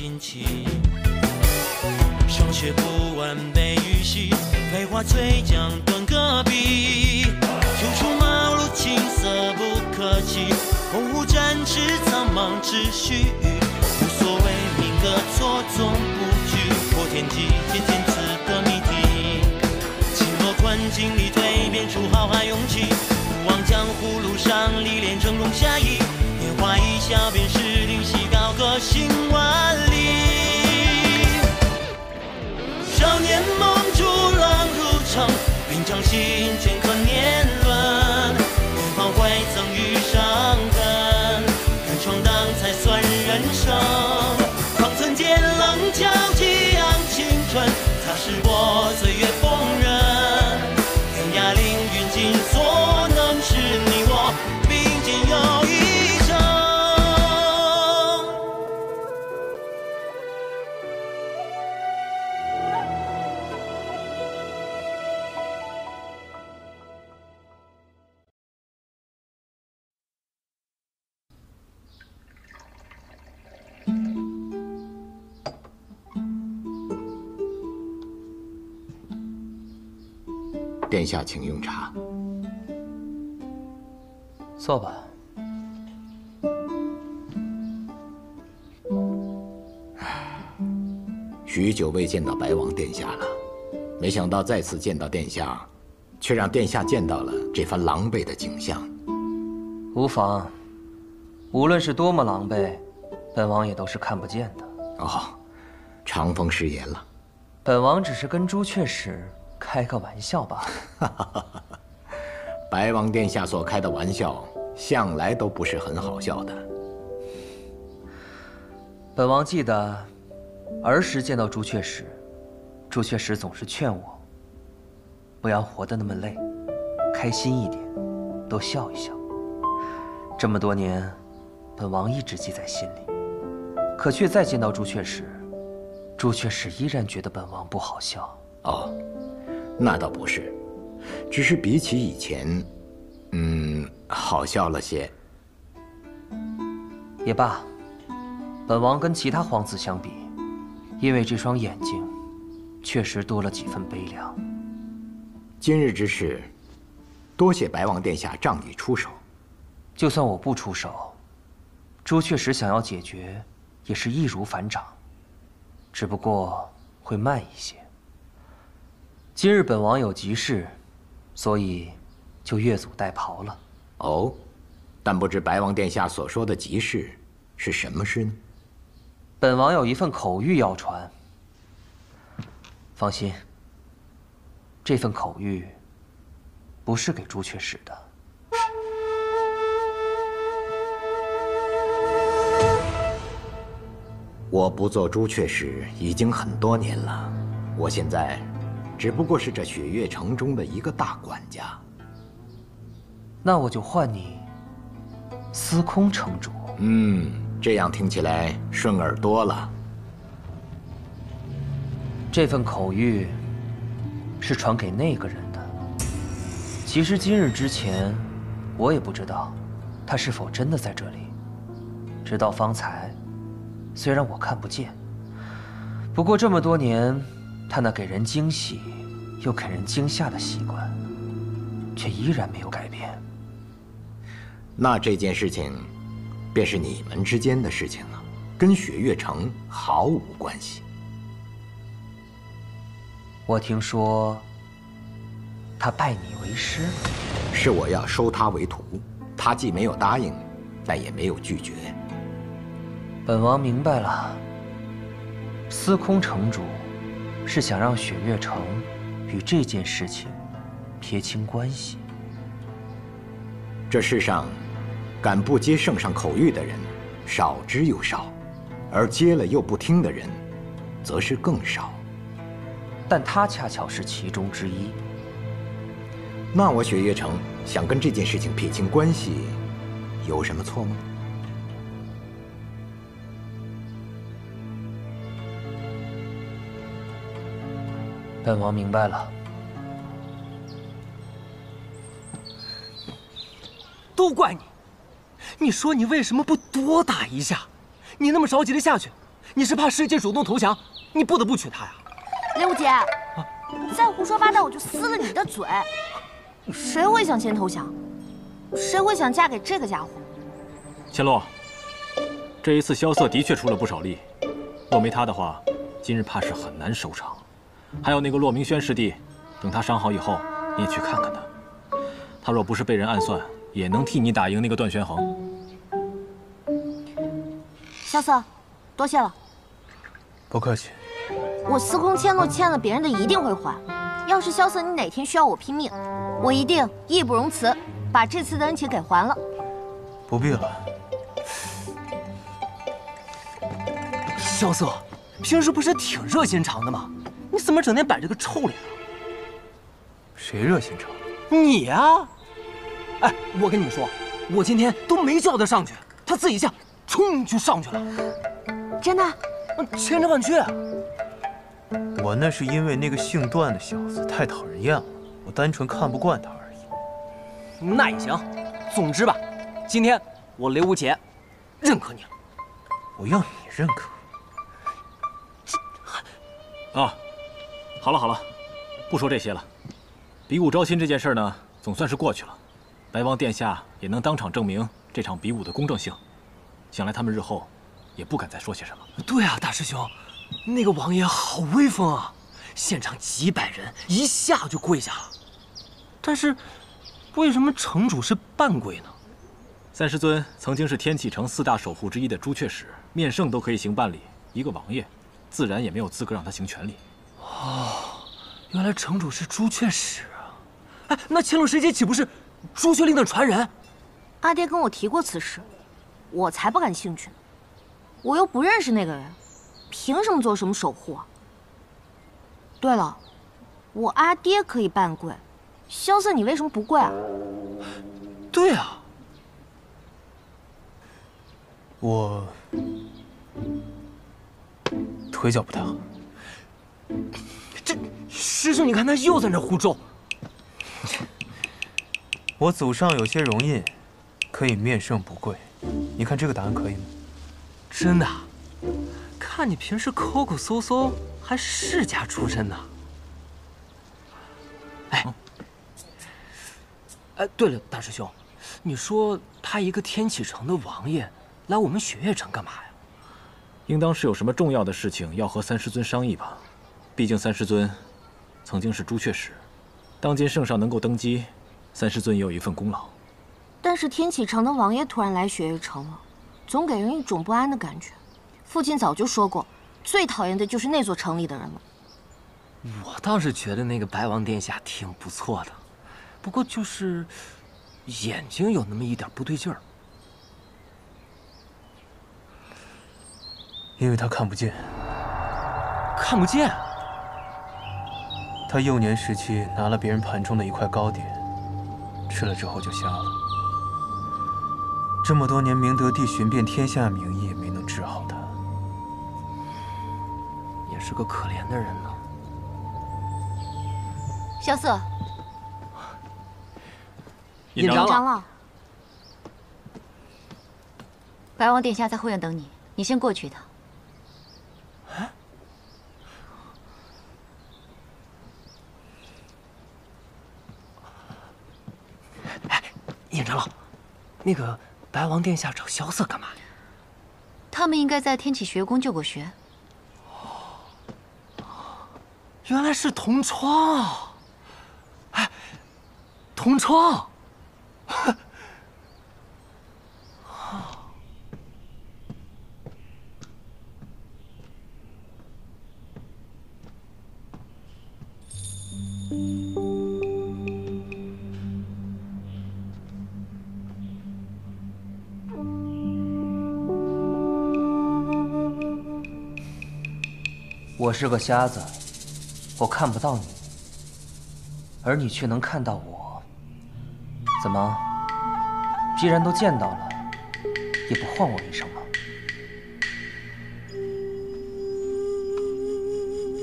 心情。上学不完背语系，废话嘴讲蹲隔壁。就出茅庐青涩不可及，鸿鹄展翅苍茫只须臾。无所谓命格错综不拘，破天际渐渐词的谜题。情若困境里蜕变出浩瀚勇气，不忘江湖路上历练峥嵘侠义。年华一笑便是灵犀，高歌行万里。少年梦逐浪入城，并将心镌刻年轮。年华未曾遇伤痕，敢闯荡才算人生。方寸间棱角激昂青春，擦拭过岁月风刃。天涯凌云尽，所能是你我并肩又一生。殿下，请用茶。坐吧。许久未见到白王殿下了，没想到再次见到殿下，却让殿下见到了这番狼狈的景象。无妨，无论是多么狼狈，本王也都是看不见的。哦，长风失言了。本王只是跟朱雀使开个玩笑罢了。白王殿下所开的玩笑，向来都不是很好笑的。本王记得，儿时见到朱雀使，朱雀使总是劝我，不要活得那么累，开心一点，多笑一笑。这么多年，本王一直记在心里。可却再见到朱雀使，朱雀使依然觉得本王不好笑。哦，那倒不是，只是比起以前，好笑了些。也罢，本王跟其他皇子相比，因为这双眼睛，确实多了几分悲凉。今日之事，多谢白王殿下仗义出手。就算我不出手，朱雀使想要解决，也是易如反掌，只不过会慢一些。今日本王有急事，所以就越俎代庖了。哦，但不知白王殿下所说的急事是什么事呢？本王有一份口谕要传。放心，这份口谕不是给朱雀使的。我不做朱雀使已经很多年了，我现在只不过是这雪月城中的一个大管家。那我就唤你司空城主。这样听起来顺耳多了。这份口谕是传给那个人的。其实今日之前，我也不知道他是否真的在这里。直到方才，虽然我看不见，不过这么多年，他那给人惊喜又给人惊吓的习惯，却依然没有改变。那这件事情，便是你们之间的事情了，跟雪月城毫无关系。我听说，他拜你为师，是我要收他为徒，他既没有答应，但也没有拒绝。本王明白了，司空城主是想让雪月城与这件事情撇清关系。这世上，敢不接圣上口谕的人少之又少，而接了又不听的人，则是更少。但他恰巧是其中之一。那我雪月城想跟这件事情撇清关系，有什么错吗？本王明白了。都怪你！你说你为什么不多打一下？你那么着急的下去，你是怕师姐主动投降，你不得不娶她呀？雷无姐，再胡说八道我就撕了你的嘴！谁会想先投降？谁会想嫁给这个家伙？千洛，这一次萧瑟的确出了不少力，若没他的话，今日怕是很难收场。还有那个骆明轩师弟，等他伤好以后，你也去看看他。他若不是被人暗算，也能替你打赢那个段玄衡。萧瑟，多谢了。不客气。我司空千诺欠了别人的一定会还。要是萧瑟你哪天需要我拼命，我一定义不容辞，把这次的恩情给还了。不必了。萧瑟，平时不是挺热心肠的吗？你怎么整天摆着个臭脸啊？谁热心肠？你呀！哎，我跟你们说，我今天都没叫他上去，他自己下冲就上去了。真的？千真万确。我那是因为那个姓段的小子太讨人厌了，我单纯看不惯他而已。那也行，总之吧，今天我雷无节认可你了。我要你认可。啊，好了好了，不说这些了。比武招亲这件事呢，总算是过去了。白王殿下也能当场证明这场比武的公正性，想来他们日后也不敢再说些什么。对啊，大师兄，那个王爷好威风啊，现场几百人一下就跪下了。但是，为什么城主是半跪呢？三师尊曾经是天启城4大守护之一的朱雀使，面圣都可以行半礼，一个王爷，自然也没有资格让他行全礼。哦，原来城主是朱雀使啊！哎，那千洛师姐岂不是朱雀令的传人？阿爹跟我提过此事，我才不感兴趣呢。我又不认识那个人，凭什么做什么守护啊？对了，我阿爹可以半跪，萧瑟你为什么不跪啊？对啊，我腿脚不太好。这师兄，你看他又在那胡诌。我祖上有些荣印，可以面圣不跪。你看这个答案可以吗？真的？看你平时抠抠搜搜，还世家出身呢。哎，对了，大师兄，你说他一个天启城的王爷来我们雪月城干嘛呀？应当是有什么重要的事情要和三师尊商议吧。毕竟三师尊曾经是朱雀使，当今圣上能够登基，三师尊也有一份功劳。但是天启城的王爷突然来雪月城了，总给人一种不安的感觉。父亲早就说过，最讨厌的就是那座城里的人了。我倒是觉得那个白王殿下挺不错的，不过就是眼睛有那么一点不对劲儿。因为他看不见。看不见？他幼年时期拿了别人盘中的一块糕点，吃了之后就瞎了。这么多年明德帝寻遍天下名医，也没能治好他。也是个可怜的人呢。萧瑟，尹长长老，白王殿下在后院等你，你先过去一趟。哎，尹长老，那个白王殿下找萧瑟干嘛呀？他们应该在天启学宫救过学。原来是同窗啊！哎，同窗。我是个瞎子，我看不到你，而你却能看到我。怎么？既然都见到了，也不唤我一声吗？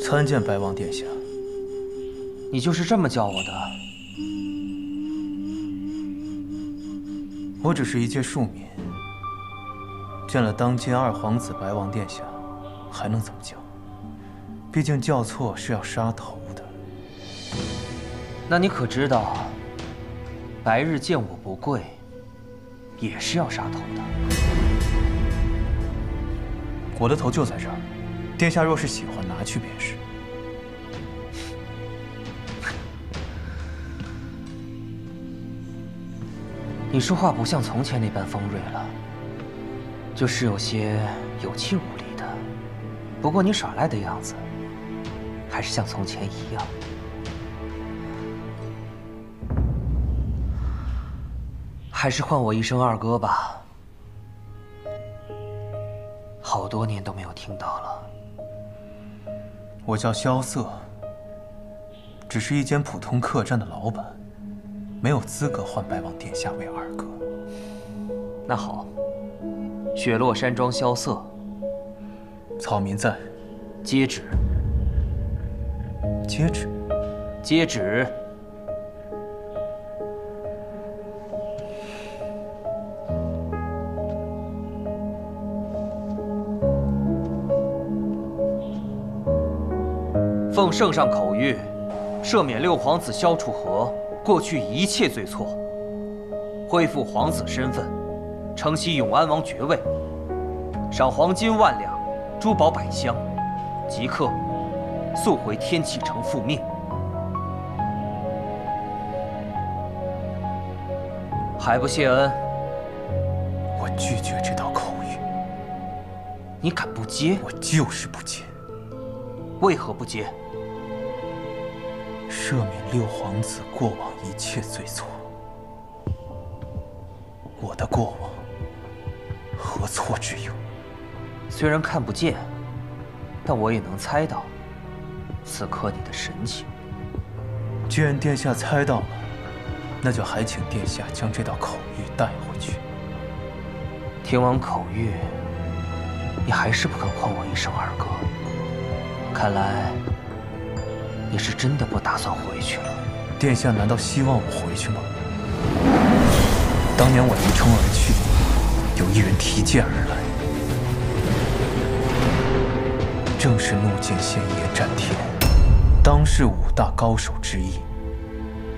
参见白王殿下。你就是这么叫我的？我只是一介庶民，见了当今二皇子白王殿下，还能怎么叫？毕竟叫错是要杀头的。那你可知道，白日见我不贵，也是要杀头的。我的头就在这儿，殿下若是喜欢，拿去便是。你说话不像从前那般锋锐了，就是有些有气无力的。不过你耍赖的样子，还是像从前一样。还是唤我一声二哥吧，好多年都没有听到了。我叫萧瑟，只是一间普通客栈的老板，没有资格唤白王殿下为二哥。那好，雪落山庄萧瑟，草民在，接旨。接旨。接旨。奉圣上口谕，赦免六皇子萧楚河过去一切罪错，恢复皇子身份，承袭永安王爵位，赏黄金10000两，珠宝100箱，即刻速回天启城复命。还不谢恩？我拒绝这道口谕。你敢不接？我就是不接。为何不接？赦免六皇子过往一切罪错。我的过往何错之有？虽然看不见，但我也能猜到此刻你的神情。既然殿下猜到了，那就还请殿下将这道口谕带回去。听完口谕，你还是不肯唤我一声二哥。看来你是真的不打算回去了。殿下难道希望我回去吗？当年我离城而去，有一人提剑而来，正是怒剑仙叶战天，当世5大高手之一。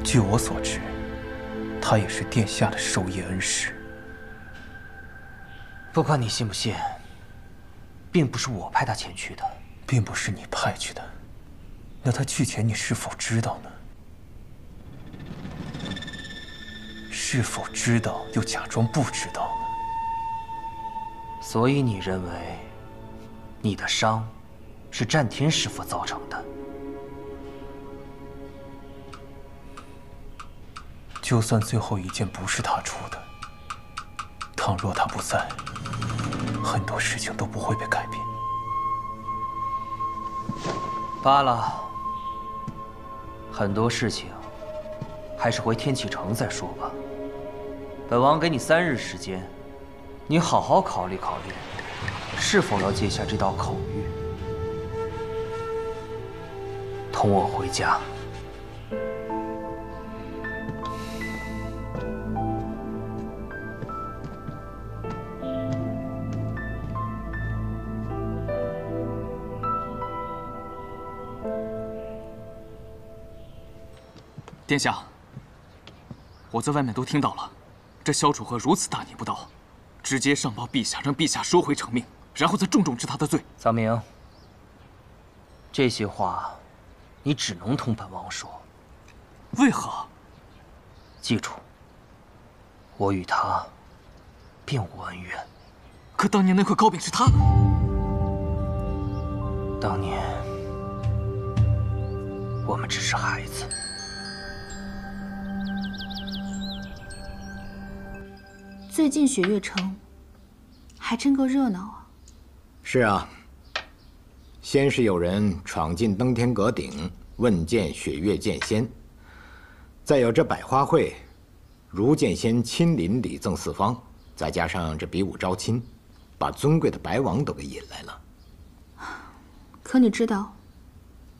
据我所知，他也是殿下的授业恩师。不管你信不信，并不是我派他前去的。并不是你派去的，那他去前你是否知道呢？是否知道又假装不知道呢？所以你认为你的伤是战天师傅造成的？就算最后一剑不是他出的，倘若他不在，很多事情都不会被改变。罢了，很多事情还是回天启城再说吧。本王给你3日时间，你好好考虑考虑，是否要接下这道口谕，同我回家。殿下，我在外面都听到了，这萧楚河如此大逆不道，直接上报陛下，让陛下收回成命，然后再重重治他的罪。臧明，这些话你只能同本王说。为何？记住，我与他并无恩怨。可当年那块糕饼是他。当年我们只是孩子。最近雪月城还真够热闹啊！是啊，先是有人闯进登天阁顶问见雪月剑仙，再有这百花会，如剑仙亲临礼赠四方，再加上这比武招亲，把尊贵的白王都给引来了。可你知道，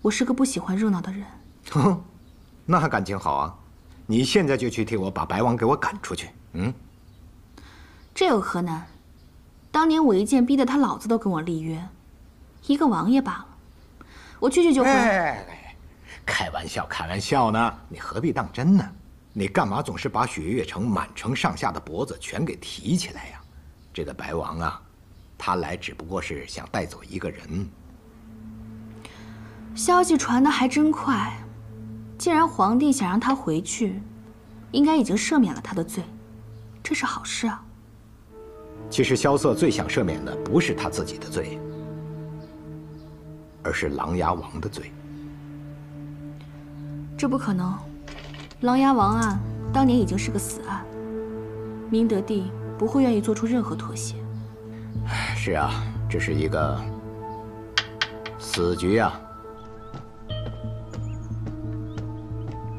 我是个不喜欢热闹的人。哼，那感情好啊！你现在就去替我把白王给我赶出去。这有何难？当年我一剑逼得他老子都跟我立约，一个王爷罢了。我去就回。开玩笑，开玩笑呢，你何必当真呢？你干嘛总是把雪月城满城上下的脖子全给提起来呀？这个白王啊，他来只不过是想带走一个人。消息传得还真快，既然皇帝想让他回去，应该已经赦免了他的罪，这是好事啊。其实萧瑟最想赦免的不是他自己的罪，而是琅琊王的罪。这不可能，琅琊王案当年已经是个死案，明德帝不会愿意做出任何妥协。是啊，这是一个死局啊。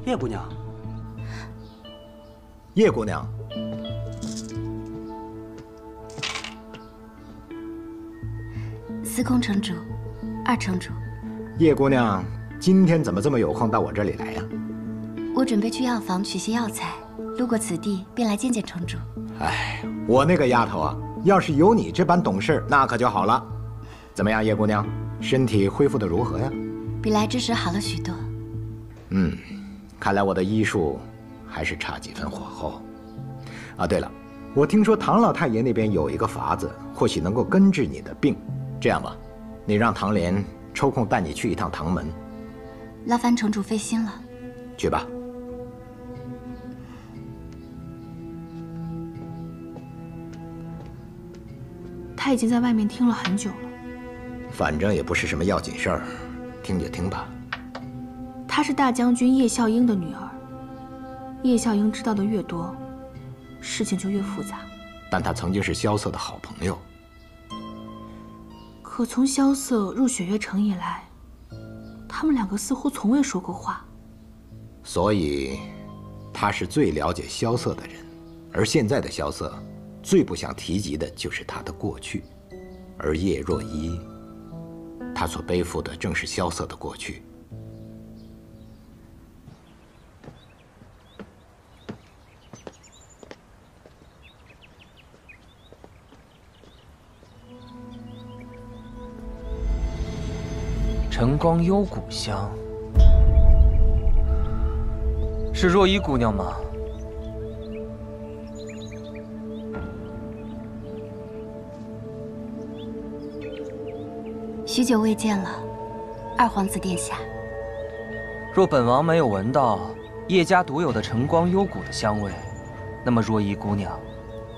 叶姑娘，叶姑娘，司空城主，二城主，叶姑娘，今天怎么这么有空到我这里来呀？我准备去药房取些药材，路过此地便来见见城主。哎，我那个丫头啊，要是有你这般懂事，那可就好了。怎么样，叶姑娘，身体恢复得如何呀？比来之时好了许多。看来我的医术还是差几分火候。啊，对了，我听说唐老太爷那边有一个法子，或许能够根治你的病。这样吧，你让唐莲抽空带你去一趟唐门。劳烦城主费心了。去吧。他已经在外面听了很久了。反正也不是什么要紧事儿，听就听吧。她是大将军叶孝英的女儿，叶孝英知道的越多，事情就越复杂。但她曾经是萧瑟的好朋友。可从萧瑟入雪月城以来，他们两个似乎从未说过话。所以，他是最了解萧瑟的人，而现在的萧瑟，最不想提及的就是他的过去，而叶若依，他所背负的正是萧瑟的过去。晨光幽谷乡，是若依姑娘吗？许久未见了，二皇子殿下。若本王没有闻到叶家独有的晨光幽谷的香味，那么若依姑娘，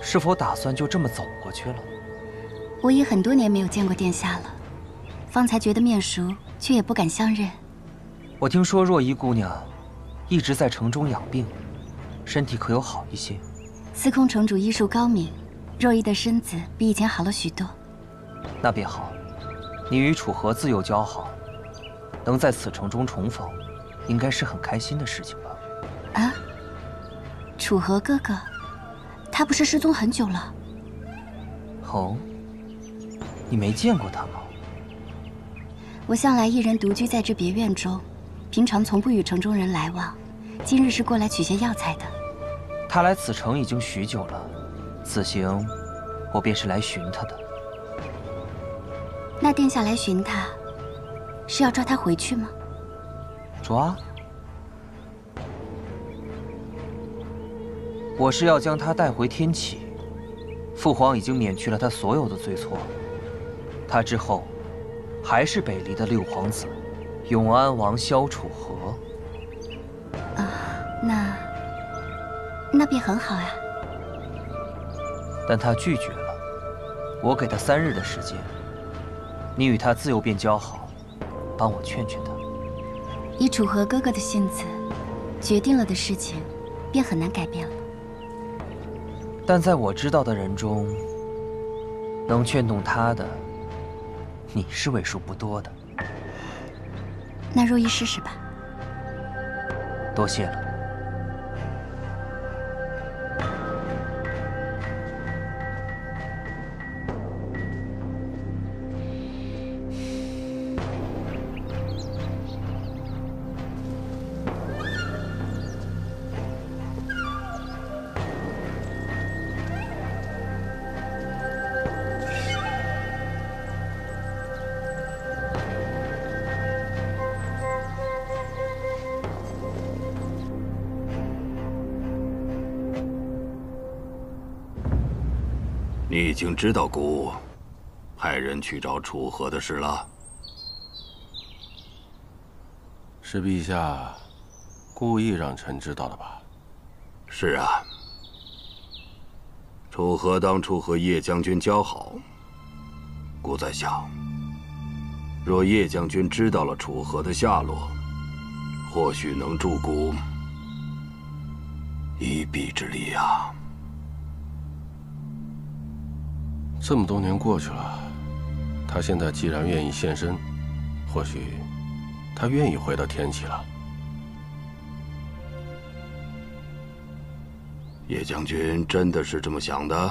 是否打算就这么走过去了？我已很多年没有见过殿下了，方才觉得面熟，却也不敢相认。我听说若依姑娘一直在城中养病，身体可有好一些？司空城主医术高明，若依的身子比以前好了许多。那便好，你与楚河自幼交好，能在此城中重逢，应该是很开心的事情吧？啊，楚河哥哥，他不是失踪很久了？哦，你没见过他吗？我向来一人独居在这别院中，平常从不与城中人来往。今日是过来取些药材的。他来此城已经许久了，此行我便是来寻他的。那殿下来寻他，是要抓他回去吗？抓？我是要将他带回天启。父皇已经免去了他所有的罪错，他之后还是北离的六皇子，永安王萧楚河。啊，那便很好呀。但他拒绝了，我给他3日的时间，你与他自由便交好，帮我劝劝他。以楚河哥哥的性子，决定了的事情，便很难改变了。但在我知道的人中，能劝动他的，你是为数不多的。那若依试试吧。多谢了。你已经知道姑派人去找楚河的事了？是陛下故意让臣知道的吧？是啊。楚河当初和叶将军交好，姑在想，若叶将军知道了楚河的下落，或许能助姑一臂之力啊。这么多年过去了，他现在既然愿意现身，或许他愿意回到天启了。叶将军真的是这么想的？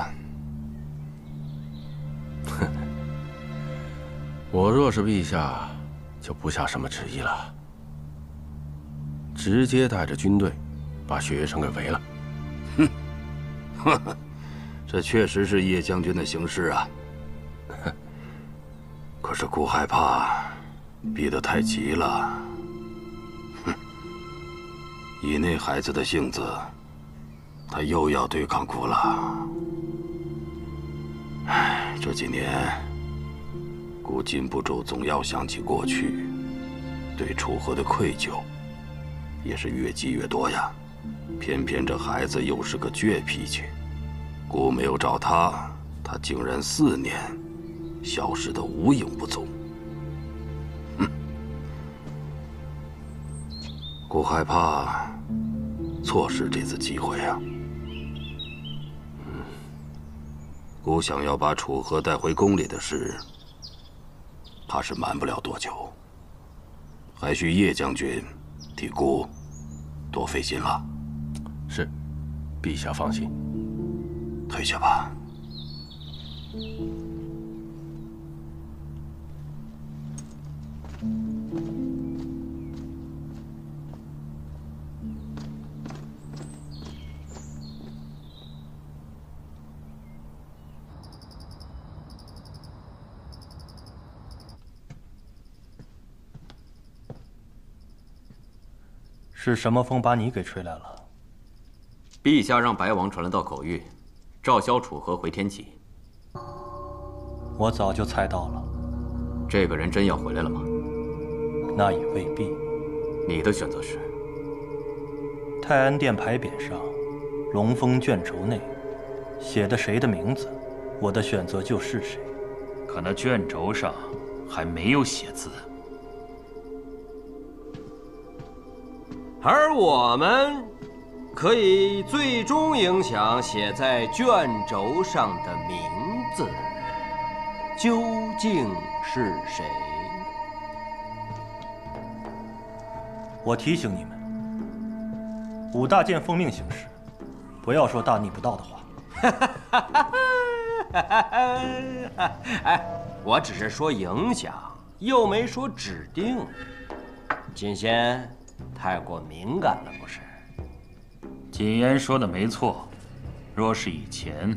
哼，我若是陛下，就不下什么旨意了，直接带着军队把雪月城给围了。哼，呵呵，这确实是叶将军的行事啊。可是姑害怕逼得太急了。哼，以那孩子的性子，他又要对抗姑了。唉，这几年，姑禁不住总要想起过去，对楚河的愧疚，也是越积越多呀。偏偏这孩子又是个倔脾气，姑没有找他，他竟然4年消失得无影不踪。姑害怕错失这次机会啊。姑想要把楚河带回宫里的事，怕是瞒不了多久，还需叶将军替姑多费心了。是，陛下放心。退下吧。是什么风把你给吹来了？陛下让白王传了道口谕，召萧楚河回天启。我早就猜到了。这个人真要回来了吗？那也未必。你的选择是？泰安殿牌匾上，龙峰卷轴内，写的谁的名字，我的选择就是谁。可那卷轴上还没有写字。而我们可以最终影响写在卷轴上的名字究竟是谁？我提醒你们，5大剑奉命行事，不要说大逆不道的话。哎，我只是说影响，又没说指定。锦仙太过敏感了，不是？锦言说的没错，若是以前，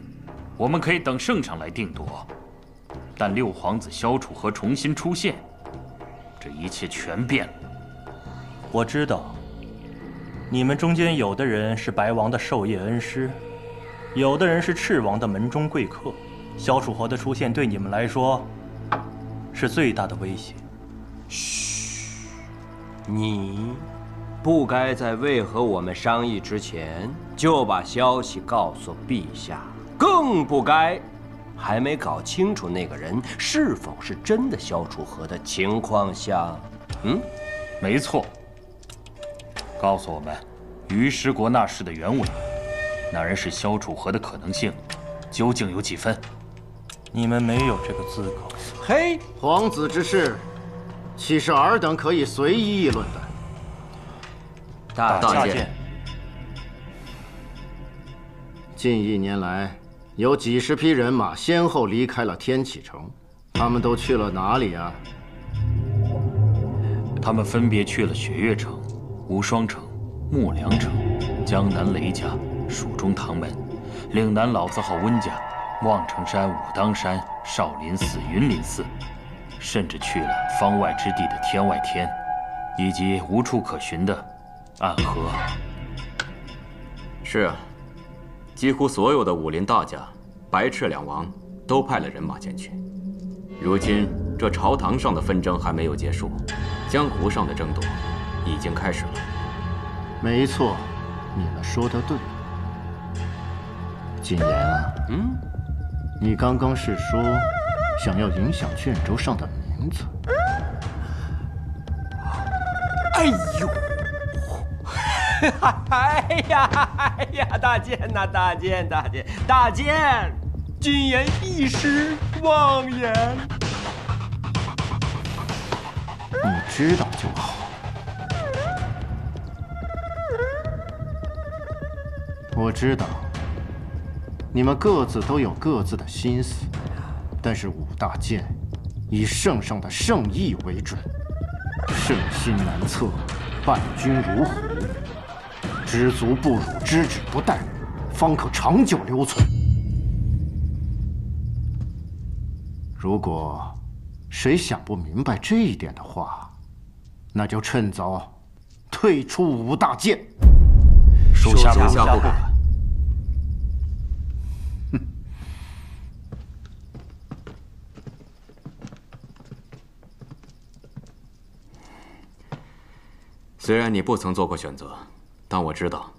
我们可以等圣上来定夺。但六皇子萧楚河重新出现，这一切全变了。我知道，你们中间有的人是白王的授业恩师，有的人是赤王的门中贵客。萧楚河的出现对你们来说，是最大的威胁。嘘，你不该在未和我们商议之前就把消息告诉陛下，更不该还没搞清楚那个人是否是真的萧楚河的情况下，没错。告诉我们，于师国那事的原委，那人是萧楚河的可能性究竟有几分？你们没有这个资格。嘿，皇子之事，岂是尔等可以随意议论的？大见。近1年来，有几十匹人马先后离开了天启城，他们都去了哪里啊？他们分别去了雪月城、无双城、木梁城、江南雷家、蜀中唐门、岭南老字号温家、望城山、武当山、少林寺、云林寺，甚至去了方外之地的天外天，以及无处可寻的暗河。是啊，几乎所有的武林大家白赤两王都派了人马前去。如今这朝堂上的纷争还没有结束，江湖上的争夺已经开始了。没错，你们说的对。谨言啊，你刚刚是说想要影响卷轴上的名字？哎呦！哎呀！大剑呐，大剑！谨言一时妄言。你知道就好。我知道，你们各自都有各自的心思，但是武大剑以圣上的圣意为准，圣心难测，伴君如虎，知足不辱，知止不殆，方可长久留存。如果谁想不明白这一点的话，那就趁早退出武大剑。属下不敢。虽然你不曾做过选择，但我知道，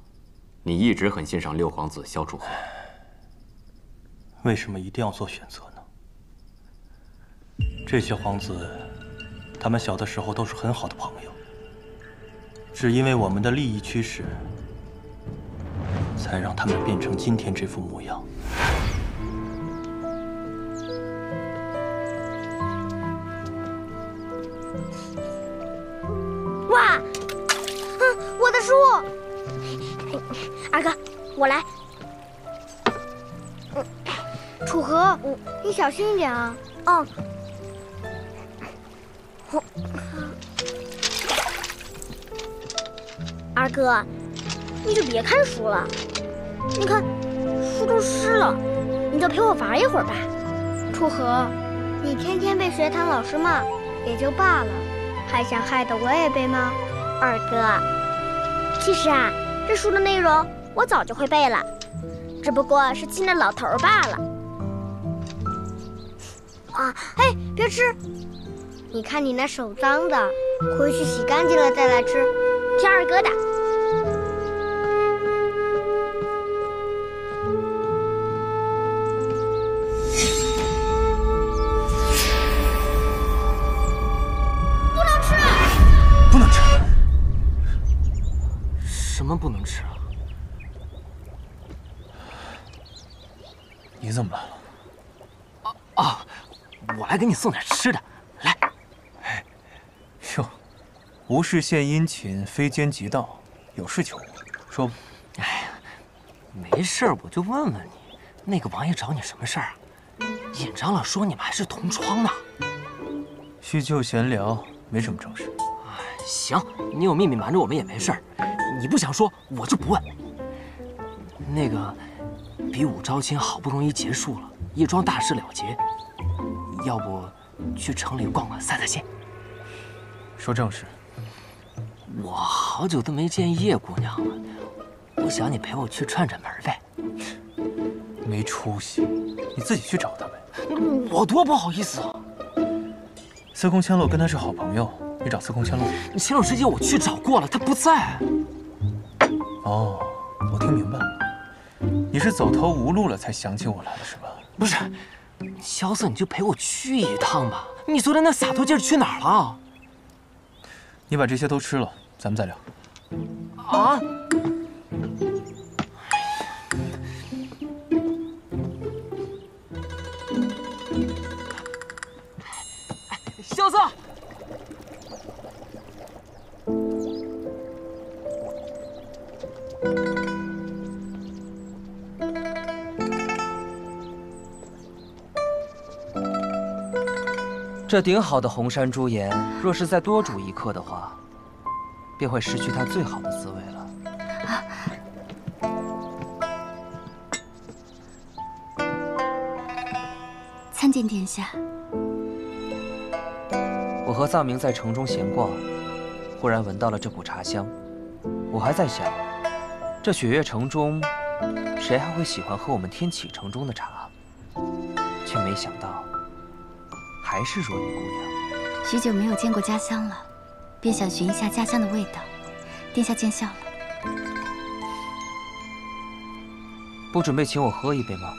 你一直很欣赏六皇子萧楚河。为什么一定要做选择呢？这些皇子，他们小的时候都是很好的朋友，只因为我们的利益驱使，才让他们变成今天这副模样。哇！我的书！二哥，我来。楚河，你小心一点啊。嗯。二哥，你就别看书了，你看书都湿了，你就陪我玩一会儿吧。楚河，你天天被学堂老师骂也就罢了，还想害得我也被骂？二哥，其实啊，这书的内容我早就会背了，只不过是记那老头罢了。啊，嘿，别吃！你看你那手脏的，回去洗干净了再来吃。听二哥的。不能吃！不能吃！什么不能吃啊？你怎么来了？啊，我来给你送点吃的。来。哟，无事献殷勤，非奸即盗，有事求我，说吧。哎呀，没事，我就问问你，那个王爷找你什么事儿啊？尹长老说你们还是同窗呢。叙旧闲聊，没什么正事。行，你有秘密瞒着我们也没事儿，你不想说，我就不问。那个，比武招亲好不容易结束了，一桩大事了结，要不去城里逛逛散散心？说正事。我好久都没见叶姑娘了，我想你陪我去串串门呗。没出息，你自己去找她呗。我多不好意思啊！司空千洛跟他是好朋友，你找司空千洛。前段时间我去找过了，他不在。哦，我听明白了，你是走投无路了才想起我来了是吧？不是，萧瑟，你就陪我去一趟吧。你昨天那洒脱劲儿去哪儿了？你把这些都吃了，咱们再聊。啊！萧瑟，这顶好的红山朱颜，若是再多煮一刻的话，便会失去它最好的滋味了。参见殿下。我和藏明在城中闲逛，忽然闻到了这股茶香。我还在想，这雪月城中，谁还会喜欢喝我们天启城中的茶？却没想到还是若依姑娘。许久没有见过家乡了，便想寻一下家乡的味道。殿下见笑了。不准备请我喝一杯吗？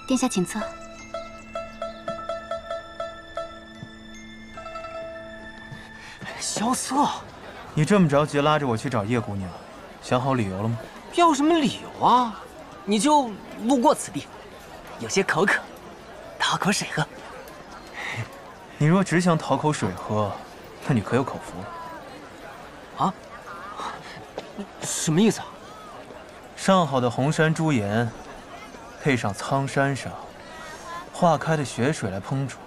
殿下请坐。萧瑟，你这么着急拉着我去找叶姑娘，想好理由了吗？要什么理由啊？你就路过此地，有些口渴，讨口水喝。你若只想讨口水喝，那你可有口福？啊？什么意思啊？上好的红山朱颜，配上苍山上化开的雪水来烹煮，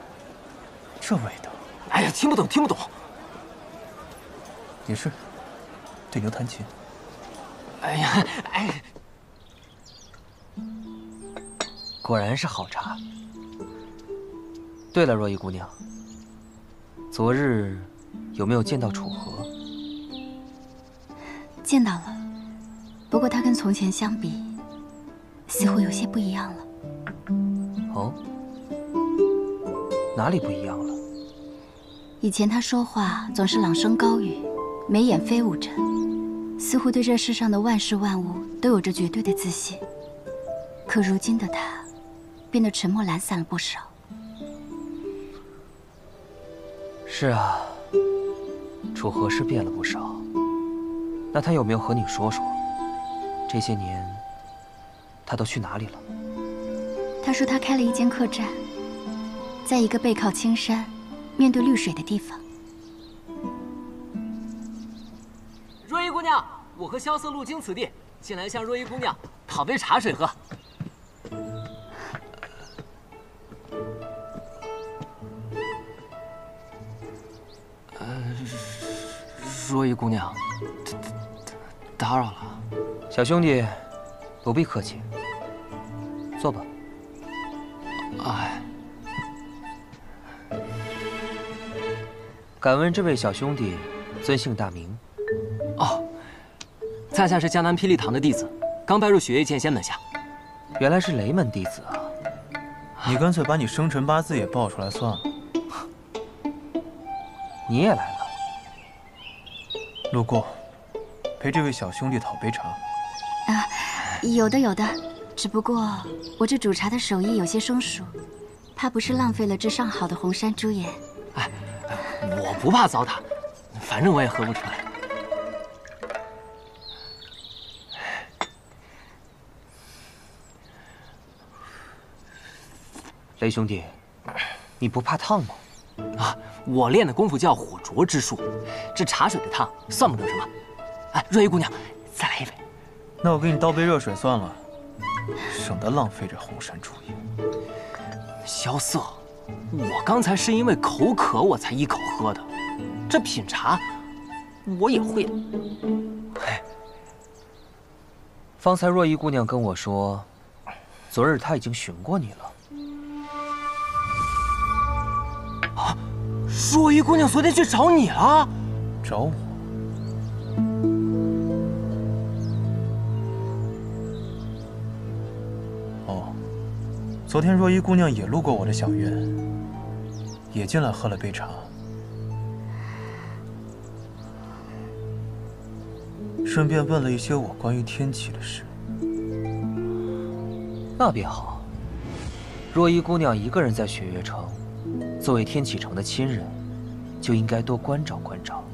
这味道……哎呀，听不懂，听不懂。也是，对牛弹琴。哎呀，哎，果然是好茶。对了，若依姑娘，昨日有没有见到楚河？见到了，不过他跟从前相比，似乎有些不一样了。哦，哪里不一样了？以前他说话总是朗声高语，眉眼飞舞着，似乎对这世上的万事万物都有着绝对的自信。可如今的他，变得沉默懒散了不少。是啊，楚河是变了不少。那他有没有和你说说，这些年他都去哪里了？他说他开了一间客栈，在一个背靠青山、面对绿水的地方。若依姑娘，我和萧瑟路经此地，进来向若依姑娘讨杯茶水喝。若依姑娘，打扰了。小兄弟，不必客气，坐吧。哎，敢问这位小兄弟尊姓大名？哦，在下是江南霹雳堂的弟子，刚拜入雪月剑仙门下。原来是雷门弟子啊！你干脆把你生辰八字也报出来算了。你也来了？路过，陪这位小兄弟讨杯茶。啊，有的有的，只不过我这煮茶的手艺有些生疏，怕不是浪费了这上好的红山朱颜。哎，我不怕糟蹋，反正我也喝不出来。雷兄弟，你不怕烫吗？啊，我练的功夫叫火灼之术，这茶水的烫算不得什么。哎，若依姑娘，再来一杯。那我给你倒杯热水算了，省得浪费这红山朱颜。萧瑟，我刚才是因为口渴我才一口喝的，这品茶我也会的。方才若依姑娘跟我说，昨日她已经寻过你了。啊，若依姑娘昨天去找你了？找我？哦，昨天若依姑娘也路过我的小院，也进来喝了杯茶，顺便问了一些我关于天启的事。那便好。若依姑娘一个人在雪月城，作为天启城的亲人，就应该多关照关照。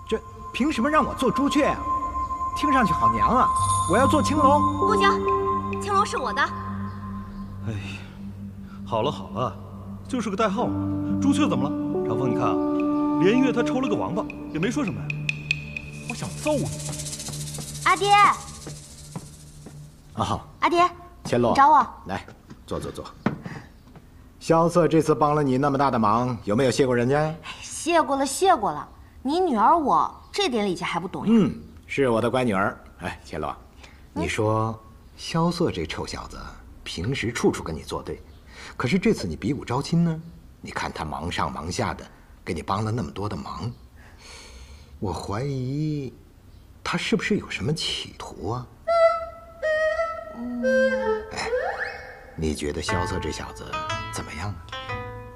这凭什么让我做朱雀啊？听上去好娘啊！我要做青龙。不行，青龙是我的。哎，好了好了，就是个代号嘛。朱雀怎么了？长风，你看啊，连月他抽了个王八，也没说什么呀。我想揍你！阿爹。啊好，阿爹，千洛，你找我来，坐坐坐。萧瑟这次帮了你那么大的忙，有没有谢过人家？谢过了，谢过了。你女儿我这点礼节还不懂呀？嗯，是我的乖女儿。哎，千洛，你说萧瑟这臭小子平时处处跟你作对，可是这次你比武招亲呢？你看他忙上忙下的，给你帮了那么多的忙，我怀疑他是不是有什么企图啊？哎，你觉得萧瑟这小子怎么样啊？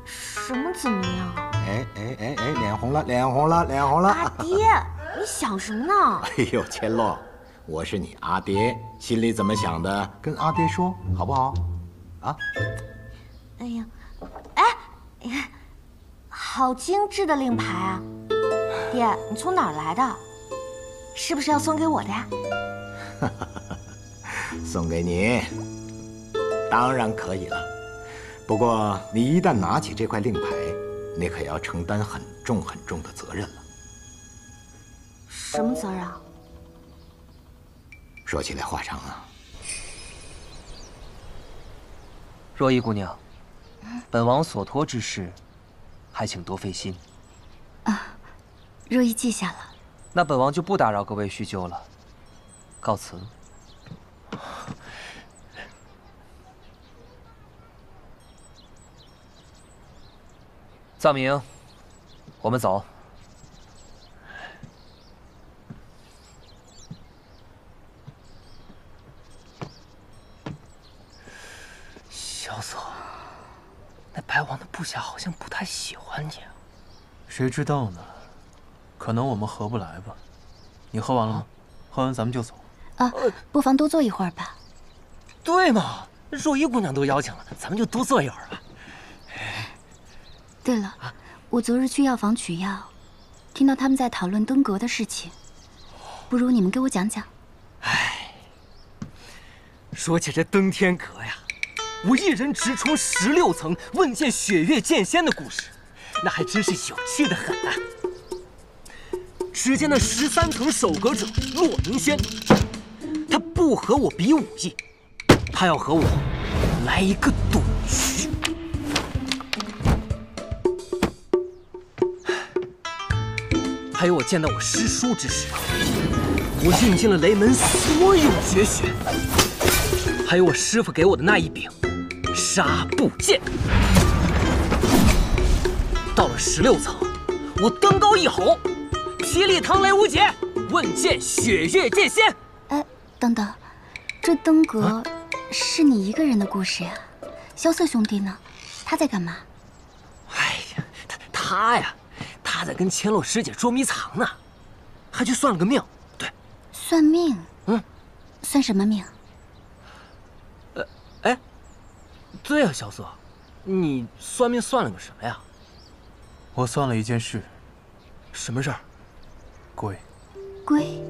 什么怎么样？哎，脸红了，脸红了，脸红了！阿爹，你想什么呢？哎呦，千洛，我是你阿爹，心里怎么想的，跟阿爹说好不好？啊？哎呀，哎，好精致的令牌啊！爹，你从哪儿来的？是不是要送给我的呀？送给你，当然可以了。不过你一旦拿起这块令牌，你可要承担很重很重的责任了。什么责任啊？说起来话长啊。若依姑娘，本王所托之事，还请多费心。啊，若依记下了。那本王就不打扰各位叙旧了，告辞。藏明，我们走。萧瑟，那白王的部下好像不太喜欢你啊。谁知道呢？可能我们合不来吧。你喝完了吗？喝完咱们就走。啊，不妨多坐一会儿吧。对嘛，若依姑娘都邀请了，咱们就多坐一会儿吧。对了，我昨日去药房取药，听到他们在讨论登阁的事情，不如你们给我讲讲。哎，说起这登天阁呀，我一人直冲16层问见雪月剑仙的故事，那还真是有趣的很啊。只见那13层守阁者骆明轩，他不和我比武艺，他要和我来一个赌局。还有我见到我师叔之时，我用尽了雷门所有绝学，还有我师傅给我的那一柄纱布剑。到了16层，我登高一吼，霹雳唐雷无解，问剑雪月剑仙。哎，等等，这登阁是你一个人的故事呀？萧瑟兄弟呢？他在干嘛？哎呀，他呀，他在跟千洛师姐捉迷藏呢，还去算了个命。对，算命？算什么命？哎，对呀，萧瑟，你算命算了个什么呀？我算了一件事。什么事儿？龟。龟？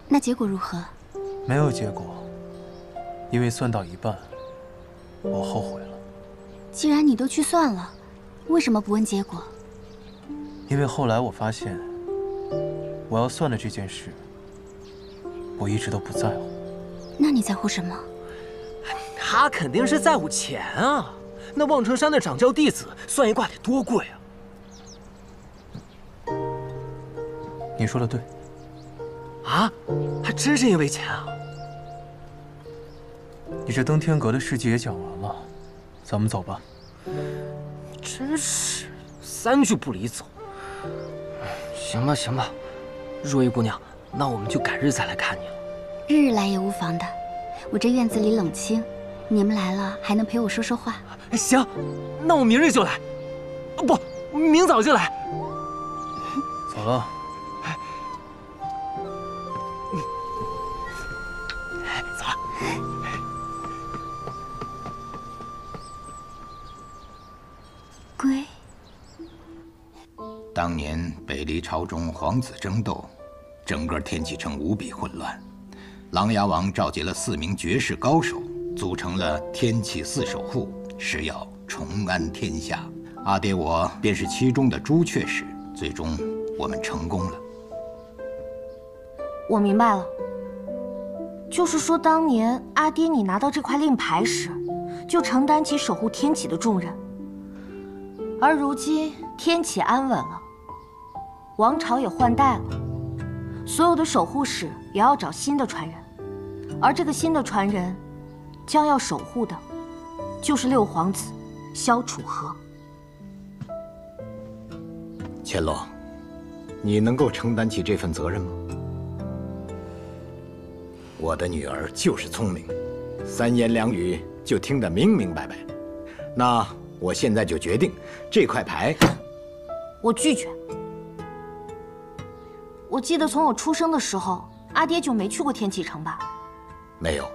那结果如何？没有结果，因为算到一半，我后悔了。既然你都去算了，为什么不问结果？因为后来我发现，我要算的这件事，我一直都不在乎。那你在乎什么？他肯定是在乎钱啊！那望城山的掌教弟子算一卦得多贵啊！你说的对。啊，还真是因为钱啊！你这登天阁的事迹也讲完了，咱们走吧。真是3句不离走。行吧，行吧，若依姑娘，那我们就改日再来看你了。日日来也无妨的，我这院子里冷清，你们来了还能陪我说说话。行，那我明日就来。不，明早就来。走了。走了。龟。当年北离朝中皇子争斗，整个天启城无比混乱。琅琊王召集了4名绝世高手，组成了天启4守护，誓要重安天下。阿爹我便是其中的朱雀使，最终我们成功了。我明白了，就是说当年阿爹你拿到这块令牌时，就承担起守护天启的重任，而如今天启安稳了，王朝也换代了，所有的守护使也要找新的传人，而这个新的传人，将要守护的，就是6皇子萧楚河。千洛，你能够承担起这份责任吗？我的女儿就是聪明，3言2语就听得明明白白。那我现在就决定，这块牌，我拒绝。我记得从我出生的时候，阿爹就没去过天启城吧？没有。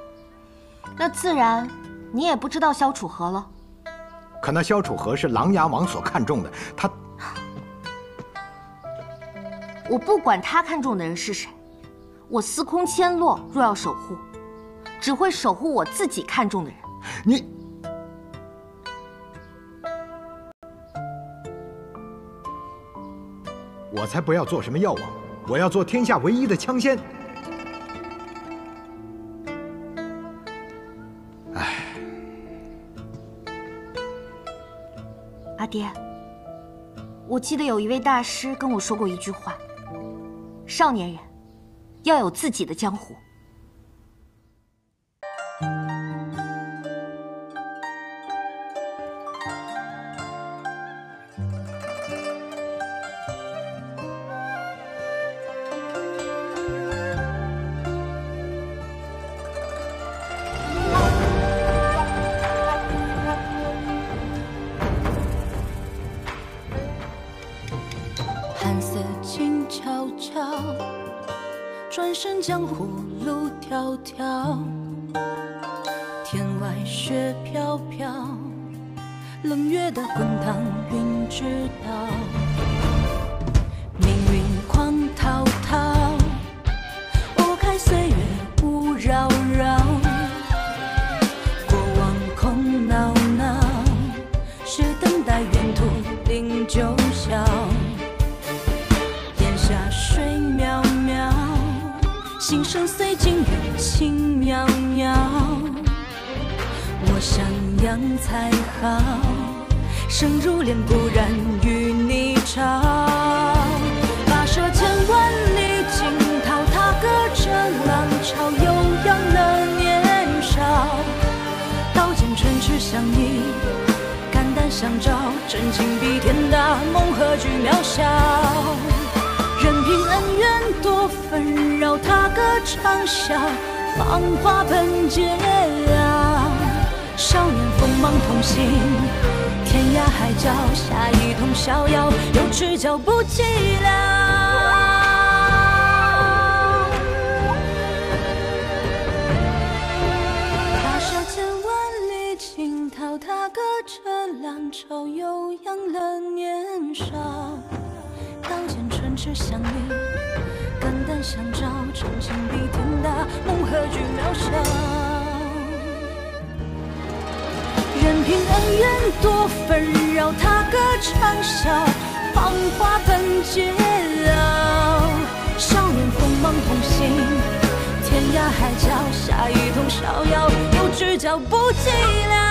那自然，你也不知道萧楚河了。可那萧楚河是琅琊王所看重的，他……我不管他看中的人是谁，我司空千落若要守护，只会守护我自己看中的人。你，我才不要做什么药王，我要做天下唯一的枪仙。唉，阿爹，我记得有一位大师跟我说过一句话。少年人要有自己的江湖。寒色静悄悄，转身江湖路迢迢。天外雪飘飘，冷月的滚烫云知道。命运狂滔滔，拨开岁月雾绕绕。过往空闹闹，是等待远途零九霄。水渺渺，心声随境缘轻渺渺。我想养才好，生如莲固然与你潮。跋涉千万里惊涛，踏歌着浪潮，悠扬了年少。刀剑唇齿相依，肝胆相照，真情比天大，梦何惧渺小。任凭恩怨多纷扰，踏歌长啸，芳华奔劫啊！少年锋芒同行，天涯海角，下一通逍遥，有只脚不寂寥。跋涉千万里惊涛，踏歌着浪潮，悠扬了年少。刀剑唇齿相依，肝胆相照，真情比天大，梦何惧渺小。任凭恩怨多纷扰，踏歌长啸，芳华奔劫啊！少年锋芒同行，天涯海角，下一通逍遥，有只脚不寂寥。